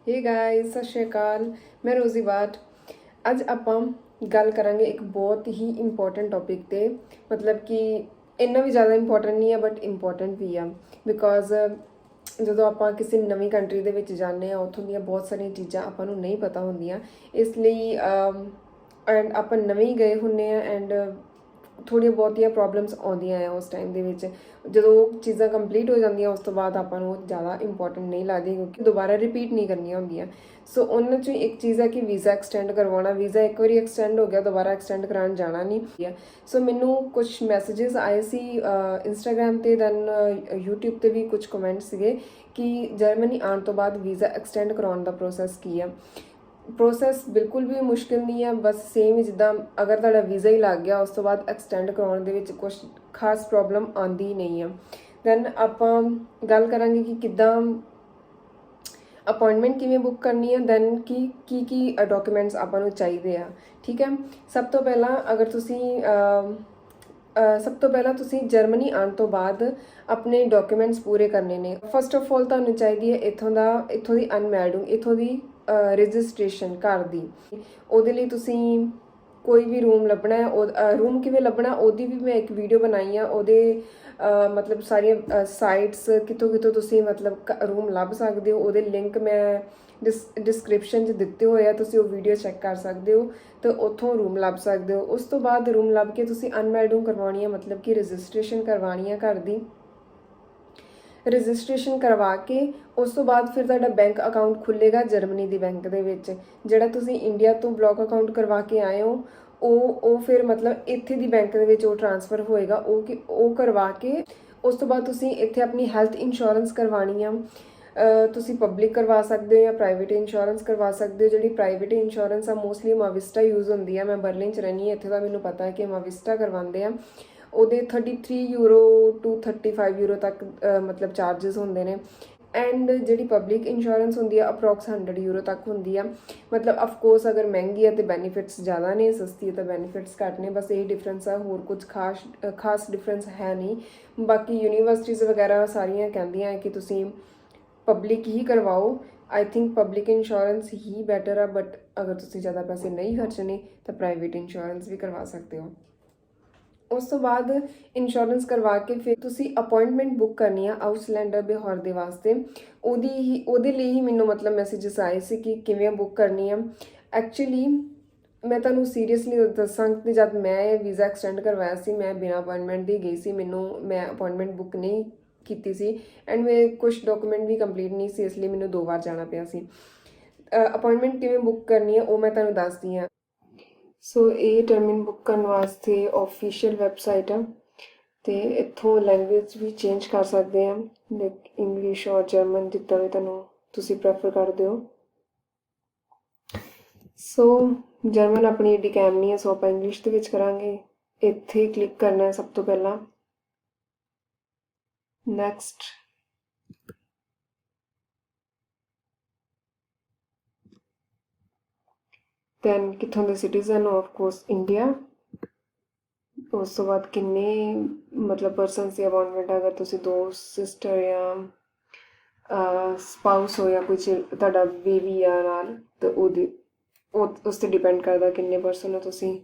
Hey guys, सत श्री अकाल। मैं रोज़ी बाट। ਅੱਜ ਆਪਾਂ ਗੱਲ ਕਰਾਂਗੇ ਇੱਕ ਬਹੁਤ ਹੀ ਇੰਪੋਰਟੈਂਟ ਟੌਪਿਕ 'ਤੇ, ਮਤਲਬ ਕਿ ਇੰਨਾ ਵੀ ਜ਼ਿਆਦਾ ਇੰਪੋਰਟੈਂਟ ਨਹੀਂ ਹੈ ਬਟ ਇੰਪੋਰਟੈਂਟ ਵੀ ਆ। ਬਿਕੋਜ਼ ਜਦੋਂ ਆਪਾਂ ਕਿਸੇ ਨਵੀਂ ਕੰਟਰੀ ਦੇ ਵਿੱਚ ਜਾਂਦੇ ਹਾਂ, ਉੱਥੋਂ ਦੀਆਂ ਬਹੁਤ ਸਾਰੀਆਂ ਚੀਜ਼ਾਂ ਆਪਾਂ ਨੂੰ ਨਹੀਂ ਪਤਾ ਹੁੰਦੀਆਂ। ਇਸ ਲਈ ਐਂਡ ਆਪਾਂ ਨਵੇਂ ਗਏ ਹੁੰਦੇ ਹਾਂ ਐਂਡ ਥੋੜ੍ਹੀਆਂ ਬਹੁਤੀਆਂ ਪ੍ਰੋਬਲਮਸ ਆਉਂਦੀਆਂ ਆ ਉਸ ਟਾਈਮ ਦੇ ਵਿੱਚ। ਜਦੋਂ ਚੀਜ਼ਾਂ ਕੰਪਲੀਟ ਹੋ ਜਾਂਦੀਆਂ ਉਸ ਤੋਂ ਬਾਅਦ ਆਪਾਂ ਨੂੰ ਜ਼ਿਆਦਾ ਇੰਪੋਰਟੈਂਟ ਨਹੀਂ ਲੱਗਦੀ, ਕਿਉਂਕਿ ਦੁਬਾਰਾ ਰਿਪੀਟ ਨਹੀਂ ਕਰਨੀਆਂ ਹੁੰਦੀਆਂ। ਸੋ ਉਹਨਾਂ 'ਚੋਂ ਇੱਕ ਚੀਜ਼ ਹੈ ਕਿ ਵੀਜ਼ਾ ਐਕਸਟੈਂਡ ਕਰਵਾਉਣਾ। ਵੀਜ਼ਾ ਇੱਕ ਵਾਰੀ ਐਕਸਟੈਂਡ ਹੋ ਗਿਆ, ਦੁਬਾਰਾ ਐਕਸਟੈਂਡ ਕਰਾਉਣ ਜਾਣਾ ਨਹੀਂ ਹੈ। ਸੋ ਮੈਨੂੰ ਕੁਝ ਮੈਸੇजेस ਆਏ ਸੀ ਇੰਸਟਾਗ੍ਰਾਮ 'ਤੇ, ਦੈਨ ਯੂਟਿਊਬ 'ਤੇ ਵੀ ਕੁਝ ਕਮੈਂਟ ਸੀਗੇ ਕਿ ਜਰਮਨੀ ਆਉਣ ਤੋਂ ਬਾਅਦ ਵੀਜ਼ਾ ਐਕਸਟੈਂਡ ਕਰਾਉਣ ਦਾ ਪ੍ਰੋਸੈਸ ਕੀ ਆ। ਪ੍ਰੋਸੈਸ ਬਿਲਕੁਲ ਵੀ ਮੁਸ਼ਕਿਲ ਨਹੀਂ ਹੈ, ਬਸ ਸੇਮ ਜਿੱਦਾਂ ਅਗਰ ਤੁਹਾਡਾ ਵੀਜ਼ਾ ਹੀ ਲੱਗ ਗਿਆ ਉਸ ਤੋਂ ਬਾਅਦ ਐਕਸਟੈਂਡ ਕਰਾਉਣ ਦੇ ਵਿੱਚ ਕੁਝ ਖਾਸ ਪ੍ਰੋਬਲਮ ਆਉਂਦੀ ਨਹੀਂ ਆ। ਦੈਨ ਆਪਾਂ ਗੱਲ ਕਰਾਂਗੇ ਕਿ ਕਿੱਦਾਂ ਅਪਾਇੰਟਮੈਂਟ ਕਿਵੇਂ ਬੁੱਕ ਕਰਨੀ ਹੈ, ਦੈਨ ਕੀ ਡਾਕੂਮੈਂਟਸ ਆਪਾਂ ਨੂੰ ਚਾਹੀਦੇ ਆ। ਠੀਕ ਹੈ, ਸਭ ਤੋਂ ਪਹਿਲਾਂ ਤੁਸੀਂ ਜਰਮਨੀ ਆਉਣ ਤੋਂ ਬਾਅਦ ਆਪਣੇ ਡਾਕੂਮੈਂਟਸ ਪੂਰੇ ਕਰਨੇ ਨੇ। ਫਸਟ ਆਫ ਆਲ ਤੁਹਾਨੂੰ ਚਾਹੀਦੀ ਹੈ ਇੱਥੋਂ ਦੀ ਅਨਮੈਰਿਡ, ਇੱਥੋਂ ਦੀ ਰਜਿਸਟ੍ਰੇਸ਼ਨ ਘਰ ਦੀ। ਉਹਦੇ ਲਈ ਤੁਸੀਂ ਕੋਈ ਵੀ ਰੂਮ ਲੱਭਣਾ ਹੈ। ਰੂਮ ਕਿਵੇਂ ਲੱਭਣਾ ਉਹਦੀ ਵੀ ਮੈਂ ਇੱਕ ਵੀਡੀਓ ਬਣਾਈ ਆ। ਉਹਦੇ ਮਤਲਬ ਸਾਰੀਆਂ ਸਾਈਟਸ ਕਿੱਥੋਂ ਤੁਸੀਂ ਮਤਲਬ ਰੂਮ ਲੱਭ ਸਕਦੇ ਹੋ, ਉਹਦੇ ਲਿੰਕ ਮੈਂ ਡਿਸਕ੍ਰਿਪਸ਼ਨ 'ਚ ਦਿੱਤੇ ਹੋਏ ਆ, ਤੁਸੀਂ ਉਹ ਵੀਡੀਓ ਚੈੱਕ ਕਰ ਸਕਦੇ ਹੋ ਤੇ ਉੱਥੋਂ ਰੂਮ ਲੱਭ ਸਕਦੇ ਹੋ। ਉਸ ਤੋਂ ਬਾਅਦ ਰੂਮ ਲੱਭ ਕੇ ਤੁਸੀਂ ਅਨਮੈਰਿਡ ਕਰਵਾਉਣੀ ਹੈ, ਮਤਲਬ ਕਿ ਰਜਿਸਟ੍ਰੇਸ਼ਨ ਕਰਵਾਉਣੀ ਹੈ ਘਰ ਦੀ। ਰਜਿਸਟ੍ਰੇਸ਼ਨ ਕਰਵਾ ਕੇ ਉਸ ਤੋਂ ਬਾਅਦ ਫਿਰ ਤੁਹਾਡਾ ਬੈਂਕ ਅਕਾਊਂਟ ਖੁੱਲ੍ਹੇਗਾ ਜਰਮਨੀ ਦੀ ਬੈਂਕ ਦੇ ਵਿੱਚ। ਜਿਹੜਾ ਤੁਸੀਂ ਇੰਡੀਆ ਤੋਂ ਬਲੌਕ ਅਕਾਊਂਟ ਕਰਵਾ ਕੇ ਆਏ ਹੋ ਉਹ ਫਿਰ ਮਤਲਬ ਇੱਥੇ ਦੀ ਬੈਂਕ ਦੇ ਵਿੱਚ ਉਹ ਟ੍ਰਾਂਸਫਰ ਹੋਏਗਾ। ਉਹ ਕਰਵਾ ਕੇ ਉਸ ਤੋਂ ਬਾਅਦ ਤੁਸੀਂ ਇੱਥੇ ਆਪਣੀ ਹੈਲਥ ਇੰਸ਼ੋਰੈਂਸ ਕਰਵਾਉਣੀ ਆ। ਤੁਸੀਂ ਪਬਲਿਕ ਕਰਵਾ ਸਕਦੇ ਹੋ ਜਾਂ ਪ੍ਰਾਈਵੇਟ ਇੰਸ਼ੋਰੈਂਸ ਕਰਵਾ ਸਕਦੇ ਹੋ। ਜਿਹੜੀ ਪ੍ਰਾਈਵੇਟ ਇੰਸ਼ੋਰੈਂਸ ਆ ਮੋਸਟਲੀ ਮਾਵਿਸਟਾ ਯੂਜ਼ ਹੁੰਦੀ ਆ। ਮੈਂ ਬਰਲਿਨ 'ਚ ਰਹਿੰਦੀ ਹਾਂ, ਇੱਥੇ ਦਾ ਮੈਨੂੰ ਪਤਾ ਹੈ ਕਿ ਮਾਵਿਸਟਾ ਕਰਵਾਉਂਦੇ ਆ। ਉਹਦੇ 33 ਯੂਰੋ ਟੂ 35 ਯੂਰੋ ਤੱਕ ਮਤਲਬ ਚਾਰजेस ਹੁੰਦੇ ਨੇ। ਐਂਡ ਜਿਹੜੀ ਪਬਲਿਕ ਇੰਸ਼ੋਰੈਂਸ ਹੁੰਦੀ ਆ ਅਪਰੋਕਸ 100 ਯੂਰੋ ਤੱਕ ਹੁੰਦੀ ਆ। ਮਤਲਬ ਅਫਕੋਰਸ ਅਗਰ ਮਹਿੰਗੀ ਹੈ ਤਾਂ ਬੈਨੀਫਿਟਸ ਜ਼ਿਆਦਾ ਨੇ, ਸਸਤੀ ਹੈ ਤਾਂ ਬੈਨੀਫਿਟਸ ਘੱਟ ਨੇ, ਬਸ ਇਹ ਡਿਫਰੈਂਸ ਆ, ਹੋਰ ਕੁਝ ਖਾਸ ਡਿਫਰੈਂਸ ਹੈ ਨਹੀਂ। ਬਾਕੀ ਯੂਨੀਵਰਸਿਟੀਜ਼ ਵਗੈਰਾ ਸਾਰੀਆਂ ਕਹਿੰਦੀਆਂ ਹੈ ਕਿ ਤੁਸੀਂ ਪਬਲਿਕ ਹੀ ਕਰਵਾਓ। I think public insurance he better ਆ, ਬਟ ਅਗਰ ਤੁਸੀਂ ਜ਼ਿਆਦਾ ਪੈਸੇ ਨਹੀਂ ਖਰਚਣੇ ਤਾਂ ਪ੍ਰਾਈਵੇਟ ਇੰਸ਼ੋਰੈਂਸ ਵੀ ਕਰਵਾ ਸਕਦੇ ਹੋ। ਉਸ ਤੋਂ ਬਾਅਦ ਇੰਸ਼ੋਰੈਂਸ ਕਰਵਾ ਕੇ ਫਿਰ ਤੁਸੀਂ ਅਪਾਇੰਟਮੈਂਟ ਬੁੱਕ ਕਰਨੀ ਆ ਆਊਸਲੈਂਡਰ ਬਿਹੌਰ ਦੇ ਵਾਸਤੇ। ਉਹਦੇ ਲਈ ਹੀ ਮੈਨੂੰ ਮਤਲਬ ਮੈਸੇजेस ਆਏ ਸੀ ਕਿ ਕਿਵੇਂ ਬੁੱਕ ਕਰਨੀ ਆ। ਐਕਚੁਅਲੀ ਮੈਂ ਤੁਹਾਨੂੰ ਸੀਰੀਅਸਲੀ ਦੱਸਾਂ ਕਿ ਜਦ ਮੈਂ ਵੀਜ਼ਾ ਐਕਸਟੈਂਡ ਕਰਵਾਇਆ ਸੀ ਮੈਂ ਬਿਨਾਂ ਅਪਾਇੰਟਮੈਂਟ ਦੀ ਗਈ ਸੀ। ਮੈਂ ਅਪਾਇੰਟਮੈਂਟ ਬੁੱਕ ਨਹੀਂ ਕੀਤੀ ਸੀ ਐਂਡ ਮੇਰੇ ਕੁਝ ਡਾਕੂਮੈਂਟ ਵੀ ਕੰਪਲੀਟ ਨਹੀਂ ਸੀ, ਇਸ ਲਈ ਮੈਨੂੰ 2 ਵਾਰ ਜਾਣਾ ਪਿਆ ਸੀ। ਅਪਾਇੰਟਮੈਂਟ ਕਿਵੇਂ ਬੁੱਕ ਕਰਨੀ ਹੈ ਉਹ ਮੈਂ ਤੁਹਾਨੂੰ ਦੱਸਦੀ ਹਾਂ। ਸੋ ਇਹ ਟਰਮਿਨ ਬੁੱਕ ਕਰਨ ਵਾਸਤੇ ਆਫੀਸ਼ੀਅਲ ਵੈਬਸਾਈਟ ਆ ਤੇ ਇੱਥੋਂ ਲੈਂਗੁਏਜ ਵੀ ਚੇਂਜ ਕਰ ਸਕਦੇ ਆ, ਲਾਈਕ ਇੰਗਲਿਸ਼ ਔਰ ਜਰਮਨ, ਜਿੱਦਾਂ ਵੀ ਤੁਸੀਂ ਪ੍ਰੈਫਰ ਕਰਦੇ ਹੋ। ਸੋ ਜਰਮਨ ਆਪਣੀ ਏਡੀ ਕੈਮ ਨਹੀਂ ਹੈ, ਸੋ ਆਪਾਂ ਇੰਗਲਿਸ਼ ਦੇ ਵਿੱਚ ਕਰਾਂਗੇ। ਇੱਥੇ ਕਲਿੱਕ ਕਰਨਾ ਹੈ ਸਭ ਤੋਂ ਪਹਿਲਾਂ, ਨੈਕਸਟ। ਦੈਨ ਕਿੱਥੋਂ ਦੇ ਸਿਟੀਜ਼ਨ ਹੋ, ਆਫਕੋਰਸ ਇੰਡੀਆ। ਉਸ ਤੋਂ ਬਾਅਦ ਕਿੰਨੇ ਮਤਲਬ ਪਰਸਨਸ ਦੀ ਅਪਾਇੰਟਮੈਂਟ, ਅਗਰ ਤੁਸੀਂ 2 ਸਿਸਟਰ ਜਾਂ ਸਪਾਊਸ ਹੋ ਜਾਂ ਕੁਝ ਤੁਹਾਡਾ ਬੇਬੀ ਆ ਨਾਲ ਤਾਂ ਉਸ 'ਤੇ ਡਿਪੈਂਡ ਕਰਦਾ ਕਿੰਨੇ ਪਰਸਨ ਹੋ ਤੁਸੀਂ।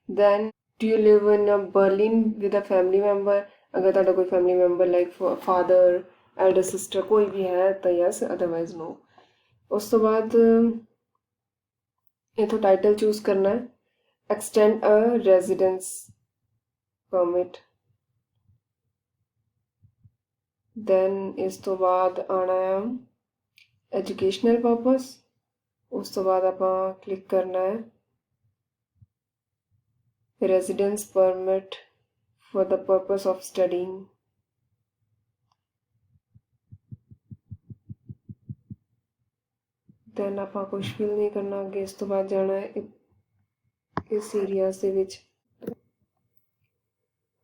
Then do you live in Berlin with a family member. ਅਗਰ ਤੁਹਾਡਾ ਕੋਈ family member like father, elder sister ਕੋਈ ਵੀ ਹੈ ਤਾਂ ਯੈਸ, ਅਦਰਵਾਈਜ਼ ਨੋ। ਉਸ ਤੋਂ ਬਾਅਦ ਇੱਥੋਂ ਟਾਈਟਲ ਚੂਜ਼ ਕਰਨਾ ਹੈ, ਐਕਸਟੈਂਡ ਅ ਰੈਜ਼ੀਡੈਂਸ ਪਰਮਿਟ। ਦੈਨ ਇਸ ਤੋਂ ਬਾਅਦ ਆਉਣਾ ਆ ਐਜੂਕੇਸ਼ਨਲ ਪਰਪਸ। ਉਸ ਤੋਂ ਬਾਅਦ ਆਪਾਂ ਕਲਿੱਕ ਕਰਨਾ ਹੈ residence permit for the purpose of studying. Then ਆਪਾਂ ਕੁਝ ਫਿਲ ਨਹੀਂ ਕਰਨਾ ਅੱਗੇ। ਇਸ ਤੋਂ ਬਾਅਦ ਜਾਣਾ ਹੈ ਇਸ ਏਰੀਆਜ਼ ਦੇ ਵਿੱਚ।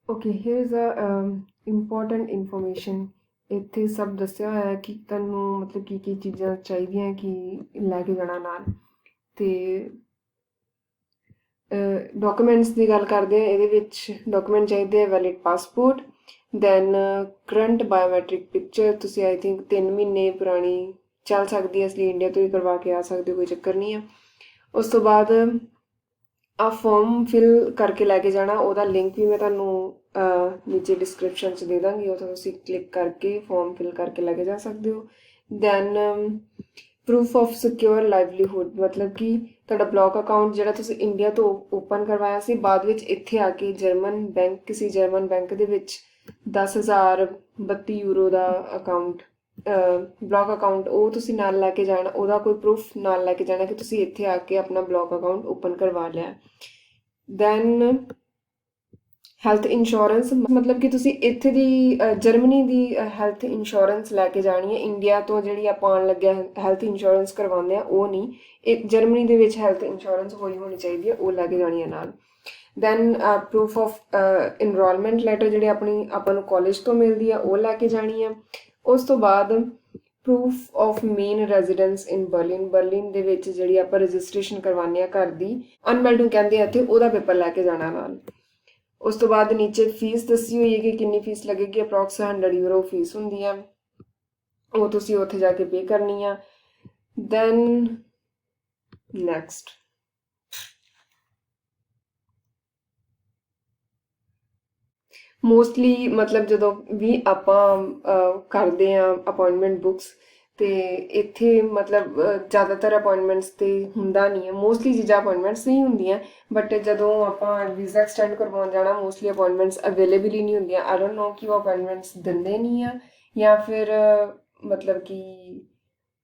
Okay, here is a important information. ਇੱਥੇ ਸਭ ਦੱਸਿਆ ਹੋਇਆ ਹੈ ਕਿ ਤੁਹਾਨੂੰ ਮਤਲਬ ਕੀ ਚੀਜ਼ਾਂ ਚਾਹੀਦੀਆਂ ਕਿ ਲੈ ਕੇ ਜਾਣਾ ਨਾਲ। ਅਤੇ ਡਾਕੂਮੈਂਟਸ ਦੀ ਗੱਲ ਕਰਦੇ ਹਾਂ, ਇਹਦੇ ਵਿੱਚ ਡਾਕੂਮੈਂਟ ਚਾਹੀਦੇ ਆ valid passport, then current biometric picture. ਤੁਸੀਂ ਆਈ ਥਿੰਕ 3 ਮਹੀਨੇ ਪੁਰਾਣੀ ਚੱਲ ਸਕਦੀ ਹੈ, ਇਸ ਲਈ ਇੰਡੀਆ ਤੋਂ ਹੀ ਕਰਵਾ ਕੇ ਆ ਸਕਦੇ ਹੋ, ਕੋਈ ਚੱਕਰ ਨਹੀਂ ਹੈ। ਉਸ ਤੋਂ ਬਾਅਦ ਆ ਫਾਰਮ ਫਿਲ ਕਰਕੇ ਲੈ ਕੇ ਜਾਣਾ, ਉਹਦਾ ਲਿੰਕ ਵੀ ਮੈਂ ਤੁਹਾਨੂੰ ਨੀਚੇ ਡਿਸਕ੍ਰਿਪਸ਼ਨ 'ਚ ਦੇ ਦਾਂਗੀ, ਉਹ ਤੁਸੀਂ ਕਲਿੱਕ ਕਰਕੇ ਫਾਰਮ ਫਿਲ ਕਰਕੇ ਲੈ ਕੇ ਜਾ ਸਕਦੇ ਹੋ। Then proof of secure livelihood, ਮਤਲਬ ਕਿ ਤੁਹਾਡਾ ਬਲੌਕ ਅਕਾਊਂਟ ਜਿਹੜਾ ਤੁਸੀਂ ਇੰਡੀਆ ਤੋਂ ਓਪਨ ਕਰਵਾਇਆ ਸੀ, ਬਾਅਦ ਵਿੱਚ ਇੱਥੇ ਆ ਕੇ ਕਿਸੇ ਜਰਮਨ ਬੈਂਕ ਦੇ ਵਿੱਚ 10,032 ਯੂਰੋ ਦਾ ਅਕਾਊਂਟ ਬਲੌਕ ਅਕਾਊਂਟ ਉਹ ਤੁਸੀਂ ਨਾਲ ਲੈ ਕੇ ਜਾਣਾ, ਉਹਦਾ ਕੋਈ ਪ੍ਰੂਫ ਨਾਲ ਲੈ ਕੇ ਜਾਣਾ ਕਿ ਤੁਸੀਂ ਇੱਥੇ ਆ ਕੇ ਆਪਣਾ ਬਲੌਕ ਅਕਾਊਂਟ ਓਪਨ ਕਰਵਾ ਲਿਆ। ਦੈਨ ਹੈਲਥ ਇੰਸ਼ੋਰੈਂਸ, ਮਤਲਬ ਕਿ ਤੁਸੀਂ ਇੱਥੇ ਦੀ ਜਰਮਨੀ ਦੀ ਹੈਲਥ ਇੰਸ਼ੋਰੈਂਸ ਲੈ ਕੇ ਜਾਣੀ ਹੈ। ਇੰਡੀਆ ਤੋਂ ਜਿਹੜੀ ਆਪਾਂ ਆਉਣ ਲੱਗਿਆ ਹੈਲਥ ਇੰਸ਼ੋਰੈਂਸ ਕਰਵਾਉਂਦੇ ਆ ਉਹ ਨਹੀਂ, ਇਹ ਜਰਮਨੀ ਦੇ ਵਿੱਚ ਹੈਲਥ ਇੰਸ਼ੋਰੈਂਸ ਹੋਣੀ ਚਾਹੀਦੀ ਹੈ, ਉਹ ਲੈ ਕੇ ਜਾਣੀ ਹੈ ਨਾਲ। Then proof of enrolment letter ਜਿਹੜੀ ਆਪਾਂ ਨੂੰ ਕਾਲਜ ਤੋਂ ਮਿਲਦੀ ਆ, ਉਹ ਲੈ ਕੇ ਜਾਣੀ ਹੈ। ਉਸ ਤੋਂ ਬਾਅਦ proof of main residence in Berlin ਦੇ ਵਿੱਚ ਜਿਹੜੀ ਆਪਾਂ ਰਜਿਸਟ੍ਰੇਸ਼ਨ ਕਰਵਾਉਂਦੇ ਆ ਘਰ ਦੀ, ਅਨਮੈਲਡ ਨੂੰ ਕਹਿੰਦੇ ਆ ਇੱਥੇ, ਉਹਦਾ ਪੇਪਰ ਲੈ ਕੇ ਜਾਣਾ ਨਾਲ। ਉਸ ਤੋਂ ਬਾਅਦ ਨੀਚੇ ਫੀਸ ਦੱਸੀ ਹੋਈ ਹੈ ਕਿ ਕਿੰਨੀ ਫੀਸ ਲੱਗੇਗੀ, ਅਪਰੋਕਸ 100 ਯੂਰੋ ਫੀਸ ਹੁੰਦੀ ਹੈ, ਉਹ ਤੁਸੀਂ ਉੱਥੇ ਜਾ ਕੇ ਪੇ ਕਰਨੀ ਆ। ਦੈਨ ਨੈਕਸਟ ਮੋਸਟਲੀ ਮਤਲਬ ਜਦੋਂ ਵੀ ਆਪਾਂ ਕਰਦੇ ਹਾਂ ਅਪਾਇੰਟਮੈਂਟ ਬੁੱਕਸ, ਤੇ ਇੱਥੇ ਮਤਲਬ ਜ਼ਿਆਦਾਤਰ ਅਪਾਇੰਟਮੈਂਟਸ ਤੇ ਹੁੰਦਾ ਨਹੀਂ ਹੈ, ਮੋਸਟਲੀ ਚੀਜ਼ਾਂ ਅਪਾਇੰਟਮੈਂਟਸ ਨਹੀਂ ਹੁੰਦੀਆਂ, ਬਟ ਜਦੋਂ ਆਪਾਂ ਵੀਜ਼ਾ ਐਕਸਟੈਂਡ ਕਰਵਾਉਣ ਜਾਣਾ ਮੋਸਟਲੀ ਅਪਾਇੰਟਮੈਂਟਸ ਅਵੇਲੇਬਲ ਹੀ ਨਹੀਂ ਹੁੰਦੀਆਂ। ਆਈ ਡੋਂਟ ਨੋ ਕਿ ਉਹ ਅਪਾਇੰਟਮੈਂਟਸ ਦਿੰਦੇ ਨਹੀਂ ਆ ਜਾਂ ਫਿਰ ਮਤਲਬ ਕਿ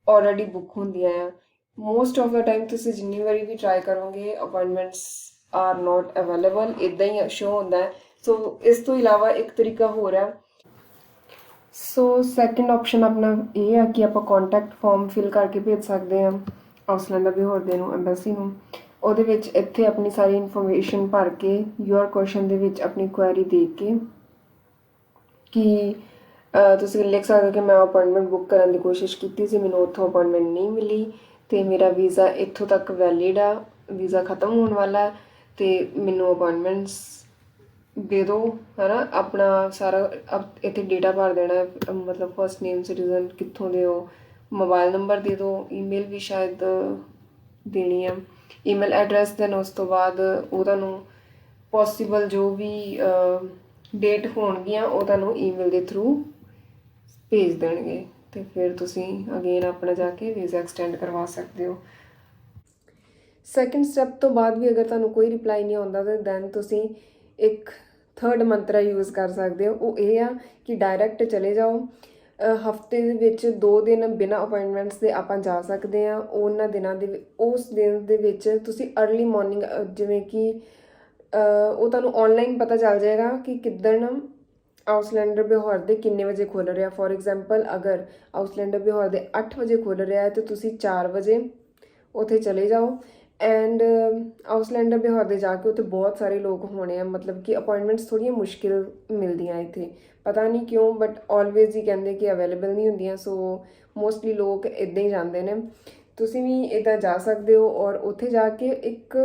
ਆਲਰੇਡੀ ਬੁੱਕ ਹੁੰਦੀਆਂ ਆ। ਮੋਸਟ ਆਫ ਦਾ ਟਾਈਮ ਤੁਸੀਂ ਜਿੰਨੀ ਵਾਰੀ ਵੀ ਟਰਾਈ ਕਰੋਗੇ ਅਪਾਇੰਟਮੈਂਟਸ ਆਰ ਨੋਟ ਅਵੇਲੇਬਲ, ਇੱਦਾਂ ਹੀ ਸ਼ੋ ਹੁੰਦਾ ਹੈ। ਸੋ ਇਸ ਤੋਂ ਇਲਾਵਾ ਇੱਕ ਤਰੀਕਾ ਹੋਰ ਹੈ। ਸੋ ਸੈਕਿੰਡ ਆਪਸ਼ਨ ਆਪਣਾ ਇਹ ਆ ਕਿ ਆਪਾਂ ਕੰਟੈਕਟ ਫਾਰਮ ਫਿਲ ਕਰਕੇ ਭੇਜ ਸਕਦੇ ਹਾਂ ਆਸਲੈਂਡ ਬਿਹੋਰਦੇ ਨੂੰ, ਐਮਬੈਸੀ ਨੂੰ। ਉਹਦੇ ਵਿੱਚ ਇੱਥੇ ਆਪਣੀ ਸਾਰੀ ਇਨਫੋਰਮੇਸ਼ਨ ਭਰ ਕੇ ਯੂਅਰ ਕੁਐਸਚਨ ਦੇ ਵਿੱਚ ਆਪਣੀ ਕੁਐਰੀ ਦੇ ਕੇ ਕਿ ਤੁਸੀਂ ਲਿਖ ਸਕਦੇ ਕਿ ਮੈਂ ਅਪਾਇੰਟਮੈਂਟ ਬੁੱਕ ਕਰਨ ਦੀ ਕੋਸ਼ਿਸ਼ ਕੀਤੀ ਸੀ, ਮੈਨੂੰ ਉੱਥੋਂ ਅਪਾਇੰਟਮੈਂਟ ਨਹੀਂ ਮਿਲੀ ਅਤੇ ਮੇਰਾ ਵੀਜ਼ਾ ਇੱਥੋਂ ਤੱਕ ਵੈਲਿਡ ਆ, ਵੀਜ਼ਾ ਖਤਮ ਹੋਣ ਵਾਲਾ ਅਤੇ ਮੈਨੂੰ ਅਪਾਇੰਟਮੈਂਟਸ ਦੇ ਦਿਓ, ਹੈ ਨਾ। ਆਪਣਾ ਸਾਰਾ ਇੱਥੇ ਡੇਟਾ ਭਰ ਦੇਣਾ, ਮਤਲਬ ਫਸਟ ਨੇਮ, ਸਿਟੀਜ਼ਨ, ਕਿੱਥੋਂ ਦੇ ਹੋ, ਮੋਬਾਈਲ ਨੰਬਰ ਦੇ ਦਿਓ, ਈਮੇਲ ਵੀ ਸ਼ਾਇਦ ਦੇਣੀ ਆ, ਈਮੇਲ ਐਡਰੈਸ। ਦੈਨ ਉਸ ਤੋਂ ਬਾਅਦ ਉਹ ਤੁਹਾਨੂੰ ਪੋਸੀਬਲ ਜੋ ਵੀ ਡੇਟ ਹੋਣਗੀਆਂ ਉਹ ਤੁਹਾਨੂੰ ਈਮੇਲ ਦੇ ਥਰੂ ਭੇਜ ਦੇਣਗੇ ਅਤੇ ਫਿਰ ਤੁਸੀਂ ਅਗੇਨ ਆਪਣਾ ਜਾ ਕੇ ਵੀਜ਼ਾ ਐਕਸਟੈਂਡ ਕਰਵਾ ਸਕਦੇ ਹੋ। ਸੈਕਿੰਡ ਸਟੈਪ ਤੋਂ ਬਾਅਦ ਵੀ ਅਗਰ ਤੁਹਾਨੂੰ ਕੋਈ ਰਿਪਲਾਈ ਨਹੀਂ ਆਉਂਦਾ ਤਾਂ ਦੈਨ ਤੁਸੀਂ ਇੱਕ ਥਰਡ ਮੰਤਰਾ ਯੂਜ਼ ਕਰ ਸਕਦੇ ਹੋ। ਉਹ ਇਹ ਆ ਕਿ ਡਾਇਰੈਕਟ ਚਲੇ ਜਾਓ, ਹਫਤੇ ਦੇ ਵਿੱਚ 2 ਦਿਨ ਬਿਨਾਂ ਅਪਾਇੰਟਮੈਂਟਸ ਦੇ ਆਪਾਂ ਜਾ ਸਕਦੇ ਹਾਂ। ਉਹਨਾਂ ਦਿਨਾਂ ਦੇ ਉਸ ਦਿਨ ਦੇ ਵਿੱਚ ਤੁਸੀਂ ਅਰਲੀ ਮੋਰਨਿੰਗ, ਜਿਵੇਂ ਕਿ ਉਹ ਤੁਹਾਨੂੰ ਔਨਲਾਈਨ ਪਤਾ ਚੱਲ ਜਾਏਗਾ ਕਿ ਕਿੱਦਣ ਆਊਸਲੈਂਡਰ ਬਿਹੌਰ ਦੇ ਕਿੰਨੇ ਵਜੇ ਖੁੱਲ੍ਹ ਰਿਹਾ। ਫੋਰ ਐਗਜ਼ਾਮਪਲ ਅਗਰ ਆਊਸਲੈਂਡਰ ਬਿਹੌਰ ਦੇ 8 ਵਜੇ ਖੁੱਲ੍ਹ ਰਿਹਾ ਹੈ ਤਾਂ ਤੁਸੀਂ 4 ਵਜੇ ਉੱਥੇ ਚਲੇ ਜਾਓ। ਐਂਡ ਆਊਸਲੈਂਡਰ ਬਿਹੌਰ ਦੇ ਜਾ ਕੇ ਉੱਥੇ ਬਹੁਤ ਸਾਰੇ ਲੋਕ ਹੋਣੇ ਆ, ਮਤਲਬ ਕਿ ਅਪਾਇੰਟਮੈਂਟਸ ਥੋੜ੍ਹੀਆਂ ਮੁਸ਼ਕਿਲ ਮਿਲਦੀਆਂ ਇੱਥੇ, ਪਤਾ ਨਹੀਂ ਕਿਉਂ, ਬਟ ਆਲਵੇਜ਼ ਹੀ ਕਹਿੰਦੇ ਕਿ ਅਵੇਲੇਬਲ ਨਹੀਂ ਹੁੰਦੀਆਂ। ਸੋ ਮੋਸਟਲੀ ਲੋਕ ਇੱਦਾਂ ਹੀ ਜਾਂਦੇ ਨੇ, ਤੁਸੀਂ ਵੀ ਇੱਦਾਂ ਜਾ ਸਕਦੇ ਹੋ। ਔਰ ਉੱਥੇ ਜਾ ਕੇ ਇੱਕ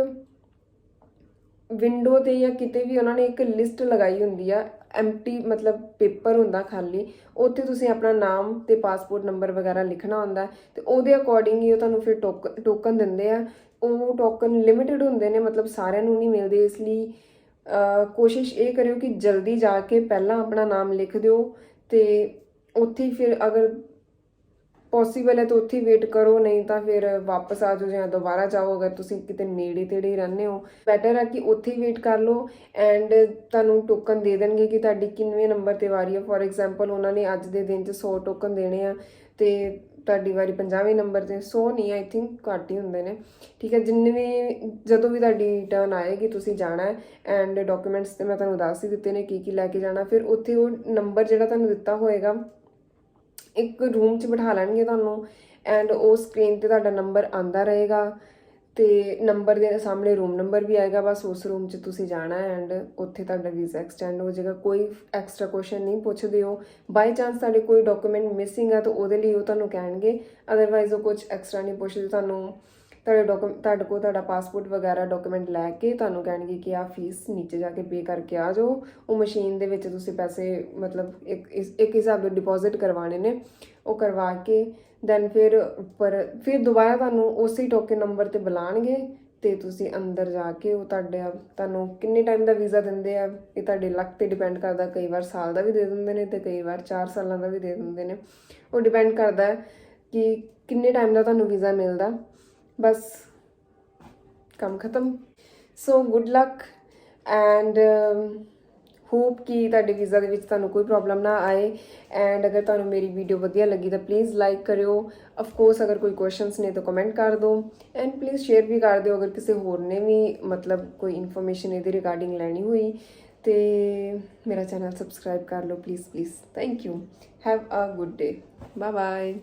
ਵਿੰਡੋ 'ਤੇ ਜਾਂ ਕਿਤੇ ਵੀ ਉਹਨਾਂ ਨੇ ਇੱਕ ਲਿਸਟ ਲਗਾਈ ਹੁੰਦੀ ਆ, ਐਮਟੀ ਮਤਲਬ ਪੇਪਰ ਹੁੰਦਾ ਖਾਲੀ, ਉੱਥੇ ਤੁਸੀਂ ਆਪਣਾ ਨਾਮ ਅਤੇ ਪਾਸਪੋਰਟ ਨੰਬਰ ਵਗੈਰਾ ਲਿਖਣਾ ਹੁੰਦਾ ਅਤੇ ਉਹਦੇ ਅਕੋਰਡਿੰਗ ਹੀ ਉਹ ਤੁਹਾਨੂੰ ਫਿਰ ਟੋਕਨ ਦਿੰਦੇ ਆ। ਉਹ ਟੋਕਨ ਲਿਮਿਟਡ ਹੁੰਦੇ ਨੇ, ਮਤਲਬ ਸਾਰਿਆਂ ਨੂੰ ਨਹੀਂ ਮਿਲਦੇ, ਇਸ ਲਈ ਕੋਸ਼ਿਸ਼ ਇਹ ਕਰਿਓ ਕਿ ਜਲਦੀ ਜਾ ਕੇ ਪਹਿਲਾਂ ਆਪਣਾ ਨਾਮ ਲਿਖ ਦਿਓ ਅਤੇ ਉੱਥੇ ਫਿਰ ਅਗਰ ਪੋਸੀਬਲ ਹੈ ਤਾਂ ਉੱਥੇ ਵੇਟ ਕਰੋ, ਨਹੀਂ ਤਾਂ ਫਿਰ ਵਾਪਸ ਆ ਜਾਓ ਜਾਂ ਦੁਬਾਰਾ ਜਾਓ। ਅਗਰ ਤੁਸੀਂ ਕਿਤੇ ਨੇੜੇ ਤੇੜੇ ਰਹਿੰਦੇ ਹੋ, ਬੈਟਰ ਹੈ ਕਿ ਉੱਥੇ ਹੀ ਵੇਟ ਕਰ ਲਓ ਐਂਡ ਤੁਹਾਨੂੰ ਟੋਕਨ ਦੇ ਦੇਣਗੇ ਕਿ ਤੁਹਾਡੀ ਕਿੰਨਵੇਂ ਨੰਬਰ 'ਤੇ ਵਾਰੀ ਹੈ। ਫੋਰ ਐਗਜ਼ਾਮਪਲ ਉਹਨਾਂ ਨੇ ਅੱਜ ਦੇ ਦਿਨ 'ਚ 100 ਟੋਕਨ ਦੇਣੇ ਆ ਅਤੇ ਤੁਹਾਡੀ ਵਾਰੀ 50ਵੇਂ ਨੰਬਰ 'ਤੇ। 100 ਨਹੀਂ, ਆਈ ਥਿੰਕ ਘੱਟ ਹੀ ਹੁੰਦੇ ਨੇ, ਠੀਕ ਹੈ। ਜਦੋਂ ਵੀ ਤੁਹਾਡੀ ਟਰਨ ਆਏਗੀ ਤੁਸੀਂ ਜਾਣਾ ਹੈ। ਐਂਡ ਡਾਕੂਮੈਂਟਸ ਤੇ ਮੈਂ ਤੁਹਾਨੂੰ ਦੱਸ ਹੀ ਦਿੱਤੇ ਨੇ ਕੀ ਲੈ ਕੇ ਜਾਣਾ। ਫਿਰ ਉੱਥੇ ਉਹ ਨੰਬਰ ਜਿਹੜਾ ਤੁਹਾਨੂੰ ਦਿੱਤਾ ਹੋਏਗਾ, ਇੱਕ ਰੂਮ 'ਚ ਬਿਠਾ ਲੈਣਗੇ ਤੁਹਾਨੂੰ ਐਂਡ ਉਹ ਸਕਰੀਨ 'ਤੇ ਤੁਹਾਡਾ ਨੰਬਰ ਆਉਂਦਾ ਰਹੇਗਾ ਅਤੇ ਨੰਬਰ ਦੇ ਸਾਹਮਣੇ ਰੂਮ ਨੰਬਰ ਵੀ ਆਏਗਾ। ਬਸ ਉਸ ਰੂਮ 'ਚ ਤੁਸੀਂ ਜਾਣਾ ਐਂਡ ਉੱਥੇ ਤੁਹਾਡਾ ਵੀਜ਼ਾ ਐਕਸਟੈਂਡ ਹੋ ਜਾਏਗਾ। ਕੋਈ ਐਕਸਟਰਾ ਕੁਐਸਚਨ ਨਹੀਂ ਪੁੱਛਦੇ ਹੋ। ਬਾਈ ਚਾਂਸ ਤੁਹਾਡੇ ਕੋਈ ਡਾਕੂਮੈਂਟ ਮਿਸਿੰਗ ਆ ਤਾਂ ਉਹਦੇ ਲਈ ਉਹ ਤੁਹਾਨੂੰ ਕਹਿਣਗੇ, ਅਦਰਵਾਈਜ਼ ਉਹ ਕੁਝ ਐਕਸਟਰਾ ਨਹੀਂ ਪੁੱਛਦੇ ਤੁਹਾਨੂੰ। ਤੁਹਾਡੇ ਕੋਲ ਤੁਹਾਡਾ ਪਾਸਪੋਰਟ ਵਗੈਰਾ ਡਾਕੂਮੈਂਟ ਲੈ ਕੇ ਤੁਹਾਨੂੰ ਕਹਿਣਗੇ ਕਿ ਆਹ ਫੀਸ ਨੀਚੇ ਜਾ ਕੇ ਪੇ ਕਰਕੇ ਆ ਜਾਓ। ਉਹ ਮਸ਼ੀਨ ਦੇ ਵਿੱਚ ਤੁਸੀਂ ਪੈਸੇ ਮਤਲਬ ਇੱਕ ਹਿਸਾਬ ਦੇ ਡਿਪੋਜ਼ਿਟ ਕਰਵਾਉਣੇ ਨੇ, ਉਹ ਕਰਵਾ ਕੇ ਦੈਨ ਫਿਰ ਦੁਬਾਰਾ ਤੁਹਾਨੂੰ ਉਸੇ ਟੋਕਨ ਨੰਬਰ ਤੇ ਬੁਲਾਣਗੇ ਤੇ ਤੁਸੀਂ ਅੰਦਰ ਜਾ ਕੇ ਉਹ ਤੁਹਾਨੂੰ ਕਿੰਨੇ ਟਾਈਮ ਦਾ ਵੀਜ਼ਾ ਦਿੰਦੇ ਆ ਇਹ ਤੁਹਾਡੇ ਲੱਕ ਤੇ ਡਿਪੈਂਡ ਕਰਦਾ। ਕਈ ਵਾਰ ਸਾਲ ਦਾ ਵੀ ਦੇ ਦਿੰਦੇ ਨੇ ਤੇ ਕਈ ਵਾਰ 4 ਸਾਲਾਂ ਦਾ ਵੀ ਦੇ ਦਿੰਦੇ ਨੇ। ਉਹ ਡਿਪੈਂਡ ਕਰਦਾ ਹੈ ਕਿ ਕਿੰਨੇ ਟਾਈਮ ਦਾ ਤੁਹਾਨੂੰ ਵੀਜ਼ਾ ਮਿਲਦਾ। ਬਸ ਕੰਮ ਖਤਮ। So good luck and hop ਕਿ ਤੁਹਾਡੇ ਵੀਜ਼ਾ ਦੇ ਵਿੱਚ ਤੁਹਾਨੂੰ ਕੋਈ ਪ੍ਰੋਬਲਮ ਨਾ ਆਏ। ਐਂਡ ਅਗਰ ਤੁਹਾਨੂੰ ਮੇਰੀ ਵੀਡੀਓ ਵਧੀਆ ਲੱਗੀ ਤਾਂ ਪਲੀਜ਼ ਲਾਈਕ ਕਰਿਓ। ਆਫ ਕੋਰਸ ਅਗਰ ਕੋਈ ਕੁਐਸਚਨਸ ਨੇ ਤਾਂ ਕਮੈਂਟ ਕਰ ਦਿਓ ਐਂਡ ਪਲੀਜ਼ ਸ਼ੇਅਰ ਵੀ ਕਰ ਦਿਓ ਅਗਰ ਕਿਸੇ ਹੋਰ ਨੇ ਵੀ ਮਤਲਬ ਕੋਈ ਇਨਫੋਰਮੇਸ਼ਨ ਇਹਦੇ ਰਿਗਾਰਡਿੰਗ ਲੈਣੀ ਹੋਈ ਤੇ ਮੇਰਾ ਚੈਨਲ ਸਬਸਕ੍ਰਾਈਬ ਕਰ ਲਓ please. Thank you. Have a good day. Bye bye.